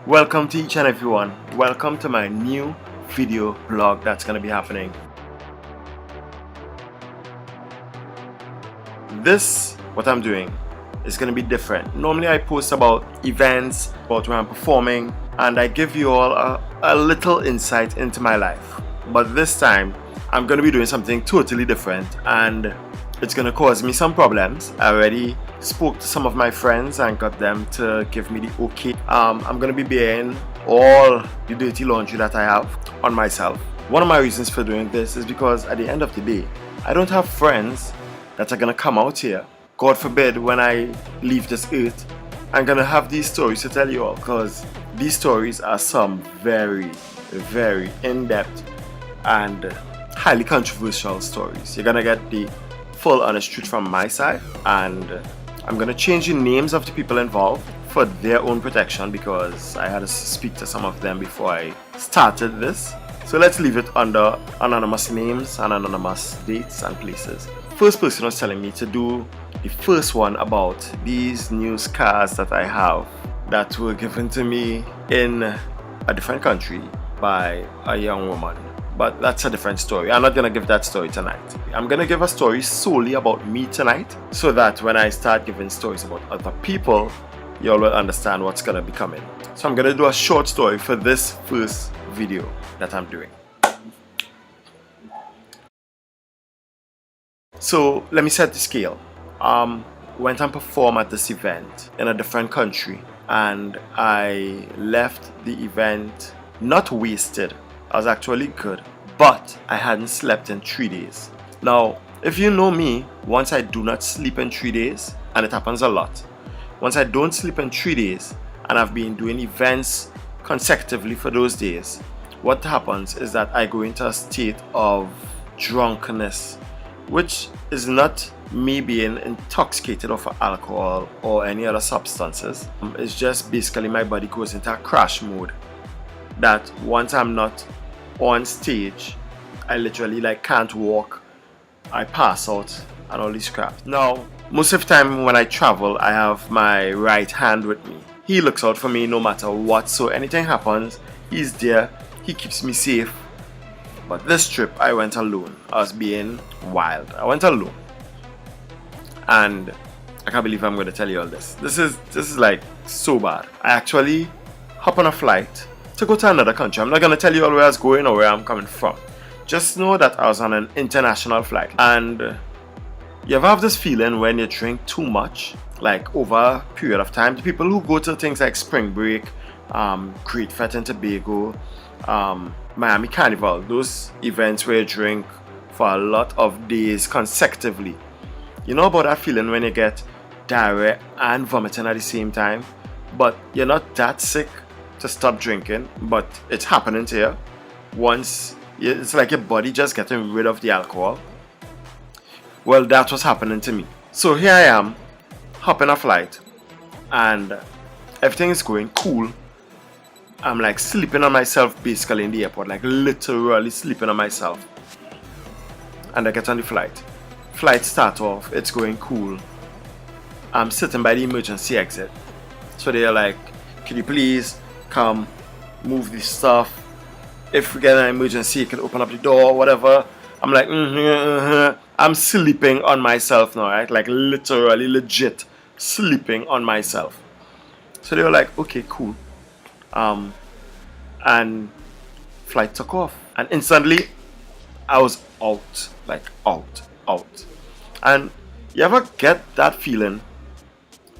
Welcome to each and everyone. Welcome to my new video blog that's going to be happening. What I'm doing is going to be different. Normally I post about events, about where I'm performing, and I give you all a little insight into my life. But this time I'm going to be doing something totally different, and it's going to cause me some problems. I already spoke to some of my friends and got them to give me the okay. I'm going to be bearing all the dirty laundry that I have on myself. One of my reasons for doing this is because at the end of the day, I don't have friends that are going to come out here. God forbid, when I leave this earth, I'm going to have these stories to tell you all, because these stories are some very, very in-depth and highly controversial stories. You're going to get the full honest truth from my side, and I'm going to change the names of the people involved for their own protection, because I had to speak to some of them before I started this. So let's leave it under anonymous names and anonymous dates and places. First person was telling me to do the first one about these new scars that I have that were given to me in a different country by a young woman. But that's a different story. I'm not going to give that story tonight. I'm going to give a story solely about me tonight, so that when I start giving stories about other people, you all will understand what's going to be coming. So I'm going to do a short story for this first video that I'm doing. So let me set the scale. Went and performed at this event in a different country, and I left the event not wasted. I was actually good, but I hadn't slept in 3 days. Now, if you know me, once I do not sleep in 3 days, and it happens a lot, once I don't sleep in 3 days and I've been doing events consecutively for those days, what happens is that I go into a state of drunkenness, which is not me being intoxicated off of alcohol or any other substances. It's just basically my body goes into a crash mode, that once I'm not on stage, I literally can't walk, I pass out and all this crap. Now, most of the time when I travel, I have my right hand with me. He looks out for me no matter what, so anything happens, he's there, he keeps me safe. But this trip I went alone. I was being wild. I went alone, and I can't believe I'm going to tell you all this. This is like so bad. I actually hop on a flight to go to another country. I'm not going to tell you all where I was going or where I'm coming from. Just know that I was on an international flight. And you ever have this feeling when you drink too much, like over a period of time? The people who go to things like Spring Break, Great Fete and Tobago, Miami Carnival, those events where you drink for a lot of days consecutively. You know about that feeling when you get diarrhea and vomiting at the same time, but you're not that sick to stop drinking, but it's happening to you. It's like your body just getting rid of the alcohol. Well, that was happening to me. So here I am, hopping a flight, and everything is going cool. I'm like sleeping on myself basically in the airport, like literally sleeping on myself. And I get on the flight. Flight start off, it's going cool. I'm sitting by the emergency exit. So they're like, "Can you please come move this stuff? If we get an emergency, you can open up the door," whatever. I'm like, I'm sleeping on myself now, right? Like literally, legit sleeping on myself. So they were like, "Okay, cool." And flight took off, and instantly I was out, like out. And you ever get that feeling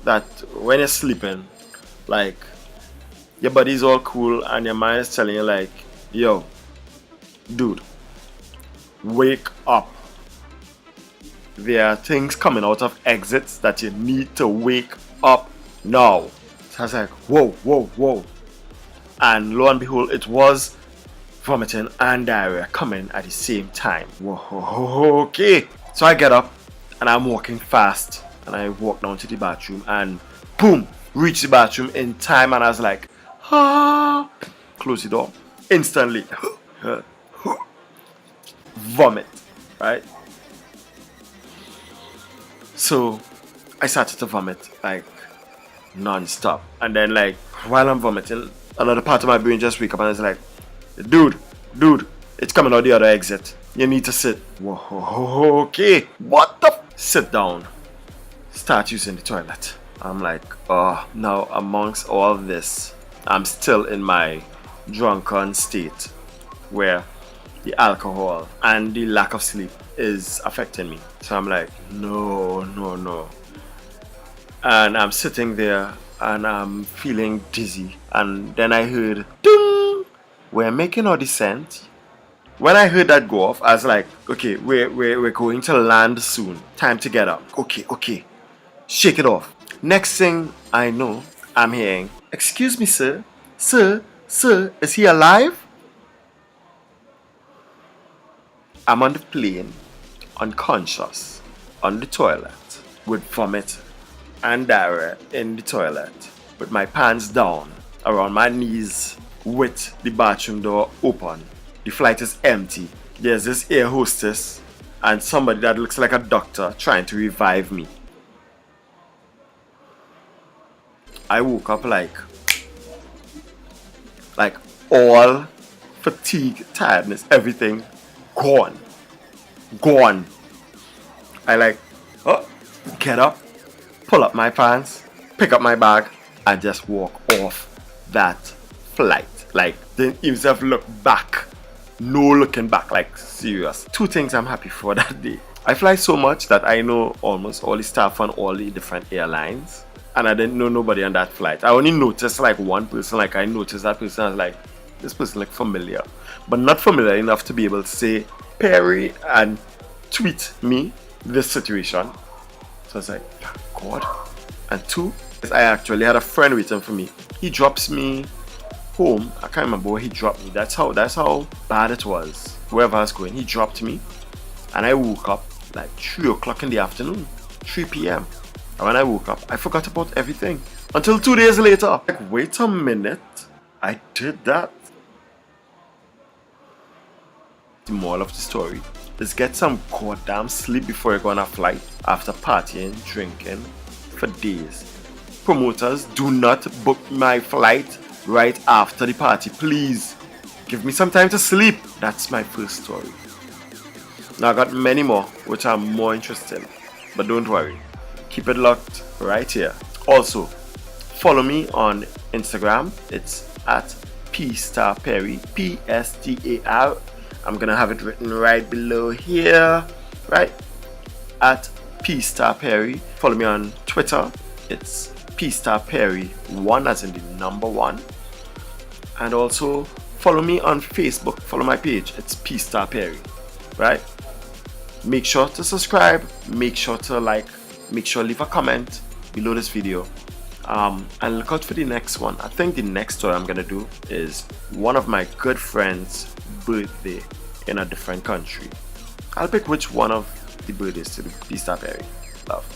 that when you're sleeping, like your body's all cool and your mind is telling you like, "Yo, dude, wake up. There are things coming out of exits that you need to wake up now." So I was like, whoa. And lo and behold, it was vomiting and diarrhea coming at the same time. Whoa, okay. So I get up and I'm walking fast, and I walk down to the bathroom, and boom, reach the bathroom in time, and I was like, close the door. Instantly, vomit, right? So I started to vomit like non-stop, and then like while I'm vomiting, another part of my brain just wake up and it's like, dude, it's coming out the other exit. You need to sit. Whoa, okay. What the? Sit down. Start using the toilet. I'm like, oh, now amongst all this, I'm still in my drunken state where the alcohol and the lack of sleep is affecting me. So I'm like, no. And I'm sitting there and I'm feeling dizzy. And then I heard, ding! We're making our descent. When I heard that go off, I was like, okay, we're going to land soon. Time to get up. Okay. Shake it off. Next thing I know, I'm hearing, excuse me, sir. Sir, is he alive? I'm on the plane, unconscious, on the toilet, with vomit and diarrhea in the toilet, with my pants down, around my knees, with the bathroom door open. The flight is empty. There's this air hostess and somebody that looks like a doctor trying to revive me. I woke up like all fatigue, tiredness, everything gone. I get up, pull up my pants, pick up my bag, and just walk off that flight. Didn't even look back. No looking back, serious. Two things I'm happy for that day. I fly so much that I know almost all the staff on all the different airlines. And I didn't know nobody on that flight. I only noticed one person. I noticed that person. I was like, this person look familiar. But not familiar enough to be able to say Perry and tweet me this situation. So I was like, God. And two, I actually had a friend waiting for me. He drops me home. I can't remember where he dropped me. That's how bad it was. Wherever I was going, he dropped me. And I woke up 3 o'clock in the afternoon. 3 p.m. And when I woke up, I forgot about everything. Until 2 days later. Wait a minute. I did that. The moral of the story is get some goddamn sleep before you go on a flight after partying, drinking for days. Promoters, do not book my flight right after the party. Please. Give me some time to sleep. That's my first story. Now I got many more which are more interesting. But don't worry. Keep it locked right here. Also, follow me on Instagram. It's at PSTAR Perry, PSTAR. I'm gonna have it written right below here, right? At PSTAR Perry. Follow me on Twitter. It's PSTAR Perry 1 as in the number 1. And also follow me on Facebook. Follow my page. It's PSTAR Perry, right? Make sure to subscribe. Make sure to like. Make sure to leave a comment below this video. And look out for the next one. I think the next story I'm gonna do is one of my good friends' birthday in a different country. I'll pick which one of the birthdays to be PSTAR Perry. Love.